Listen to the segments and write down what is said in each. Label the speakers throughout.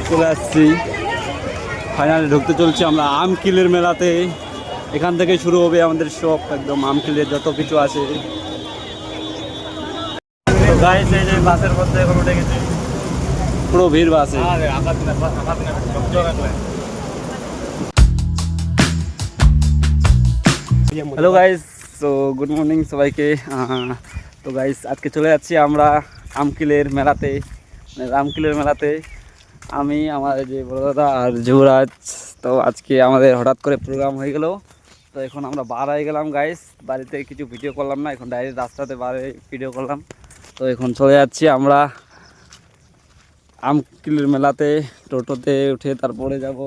Speaker 1: চলে আসছি, ফাইনালি ঢুকতে চলছি আমরা আমকিলের মেলাতে। এখান থেকে শুরু হবে আমাদের সব একদম আমকিলের যত কিছু আছে। গাইস এই যে বাসের মধ্যে এখন উঠে গেছে, পুরো ভিড় বাসে। হ্যালো গাইস, তো গুড মর্নিং সবাইকে। তো গাইস আজকে চলে যাচ্ছি আমরা আমকিলের মেলাতে, রামকিলের মেলাতে। আমি আমার যে বড় দাদা আর যুবরাজ, তো আজকে আমাদের হঠাৎ করে প্রোগ্রাম হয়ে গেল। তো এখন আমরা বার হয়ে গেলাম গাইস, বাড়িতে কিছু ভিডিও করলাম না, এখন ডাইরেক্ট রাস্তাতে বারে ভিডিও করলাম। তো এখন চলে যাচ্ছি আমরা আমকিলের মেলাতে, টোটোতে উঠে তারপরে যাব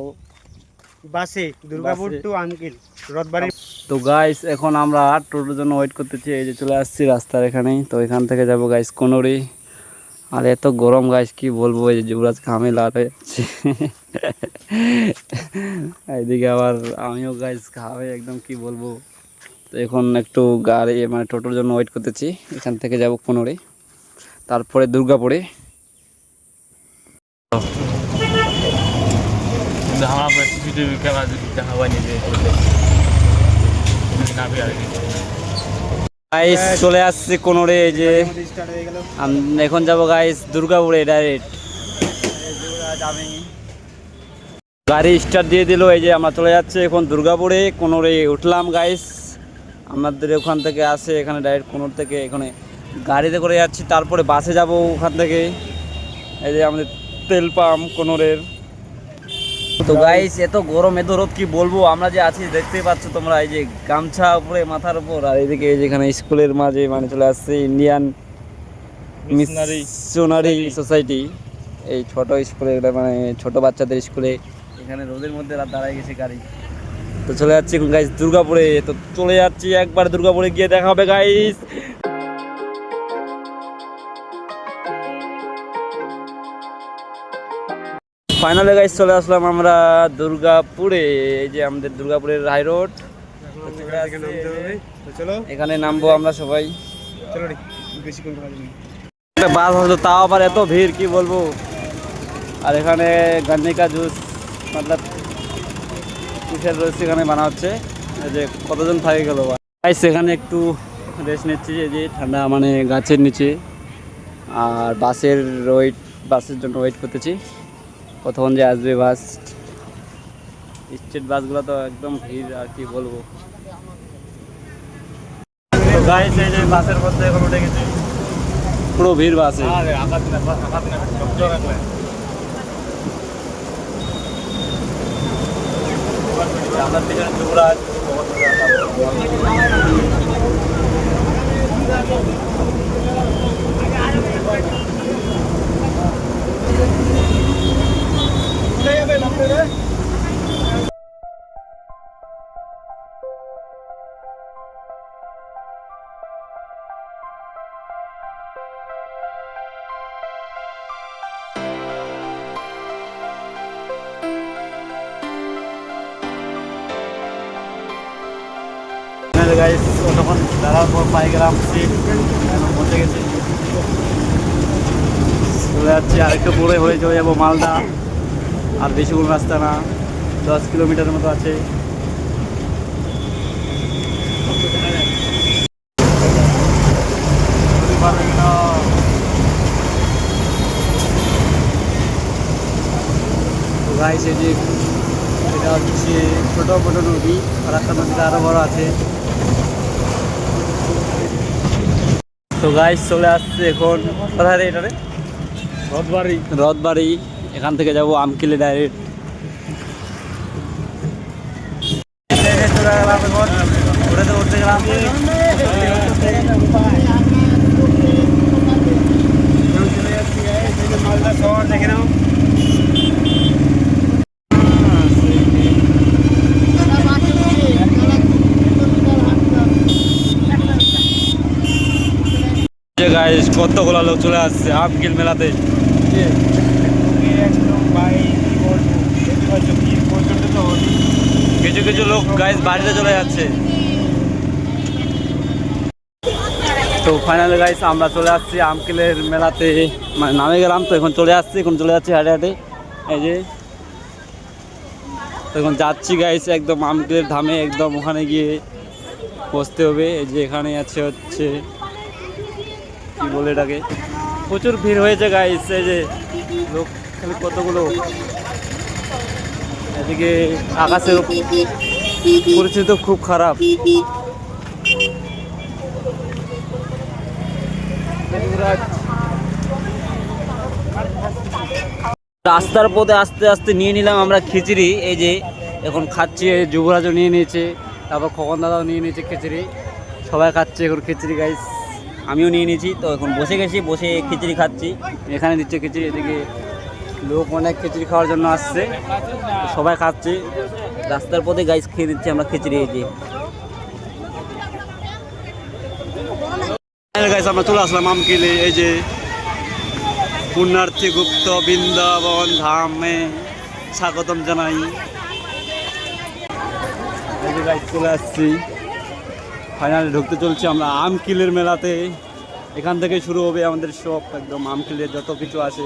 Speaker 2: বাসে দুর্গাপুর টু আমকিল রথবাড়ি।
Speaker 1: তো গাইস এখন আমরা টোটোর জন্য ওয়েট করতেছি, এই যে চলে আসছি রাস্তার এখানেই। তো এখান থেকে যাব গাইস কোনরি। আর এত গরম গাইস কি বলবো, এই যে যুবরাজ ঘামে লাল হয়ে যাচ্ছে, এইদিকে আবার আমিও গাইস ঘামে একদম কি বলবো। তো এখন একটু গাড়ি মানে টোটোর জন্য ওয়েট করতেছি। এখান থেকে যাব কোনরি, তারপরে দুর্গাপুরে। গাইস চলে আসছে কোনরে, এই যে এখন যাব গাইস দুর্গাপুরে ডাইরেক্ট। আমি গাড়ি স্টার্ট দিয়ে দিল, এই যে আমরা চলে যাচ্ছে এখন দুর্গাপুরে। কোনরে উঠলাম গাইস, আমাদের ওখান থেকে আসে এখানে ডাইরেক্ট কোনর থেকে এখানে গাড়িতে করে যাচ্ছি, তারপরে বাসে যাব ওখান থেকে। এই যে আমাদের তেল পাম্প কোনরের। তো গাইস এত গরম এত রোদ কি বলবো, আমরা যে আছি দেখতেই পাচ্ছ তোমরা, এই যে গামছা উপরে মাথার উপর। আর এদিকে যেখানে স্কুলের মাঝে মানে চলে আসছে ইন্ডিয়ান মিশনারি সোসাইটি, এই ছোট স্কুলে মানে ছোট বাচ্চাদের স্কুলে। এখানে রোদের মধ্যে রাত দাঁড়ায় গেছে গাড়ি। তো চলে যাচ্ছি গাইস দুর্গাপুরে। তো চলে যাচ্ছি একবার দুর্গাপুরে গিয়ে দেখা হবে গাইস। ফাইনালে গাইস চলে আসলাম আমরা দুর্গাপুরে, এই যে আমাদের দুর্গাপুরের হাই রোড। এখানে নামবো আমরা সবাই। একটা বাস হলো, তাও আবার এত ভিড় কি বলবো। আর এখানে গন্নে কা জুস মতলব কিসের রয়েছে এখানে বানা হচ্ছে, এই যে কতজন থাকে গেল গাইস। এখানে একটু রেস্ট নিচ্ছি, এই যে ঠান্ডা মানে গাছের নিচে। আর বাসের জন্য ওয়েট করতেছি, কতক্ষণ যে আসবে বাস। স্টেট বাসগুলো তো একদম ভিড় আর কি বলবো। গাইস এই যে বাসের মধ্যে এখন উঠে গেছে, পুরো ভিড় বাসে। আমার পিছনে যুবরাজ। গাইস তখন দাঁড়ার পর পাই গেলাম সিট, পৌঁছে গেছি। চলে যাচ্ছি আরেকটু পরে হয়ে চলে যাবো মালদা। আর বেশি কোনো রাস্তা না, 10 কিলোমিটারের মতো আছে। গাইস এই যে এটা হচ্ছে ছোটো ছোটো নদী, আর একটা নদীটা আরও বড় আছে। তো গাইস চলে আসছে এখন কোথায় রে, এটা রে রথবাড়ি। এখান থেকে যাব আমকিলে ডাইরেক্ট। চলে গেলাম এখন ঘুরেতে উঠতে গেলাম। মালদা শহর দেখে নাও। গাইস কতগুলো লোক চলে আসছে আমকিল মেলাতে। কিছু কিছু লোক গাইস বাড়িতে চলে যাচ্ছে। তো ফাইনালি গাইস আমরা চলে আসছি আমকিলের মেলাতে, মানে নামে গেলাম। তো এখন চলে আসছি, এখন চলে যাচ্ছি হাঁটে হাঁটে। এই যে এখন যাচ্ছি গাইস একদম আমকিলের ধামে, একদম ওখানে গিয়ে বসতে হবে। এই যে এখানে আছে হচ্ছে কি বলে এটাকে, প্রচুর ভিড় হয়েছে গাইস। এই যে লোক খালি কতগুলো, এদিকে আকাশের পরিস্থিতি তো খুব খারাপ। রাস্তার পথে আস্তে আস্তে নিয়ে নিলাম আমরা খিচুড়ি। এই যে এখন খাচ্ছি, এই যুবরাজও নিয়ে নিয়েছে, তারপর খগন দাদাও নিয়ে নিয়েছে খিচুড়ি, সবাই খাচ্ছে এখন খিচুড়ি গাইস। আমিও নিয়ে নিয়েছি, তো এখন বসে গেছি, বসে খিচুড়ি খাচ্ছি। এখানে দিচ্ছে খিচুড়ি, এদিকে লোক অনেক খিচুড়ি খাওয়ার জন্য আসছে, সবাই খাচ্ছে রাস্তার পথে গাইস, খেয়ে দিচ্ছি আমরা খিচুড়ি। এই যে গাইস আমরা চলে আসলাম আমকিলে। এই যে পুণ্যার্থী গুপ্ত বৃন্দাবন ধামে স্বাগতম জানাই। এই যে গাইস চলে আসছি, ফাইনালি ঢুকতে চলছি আমরা আমকিলের মেলাতে। এখান থেকে শুরু হবে আমাদের সব, একদম আমকিলের যত কিছু আছে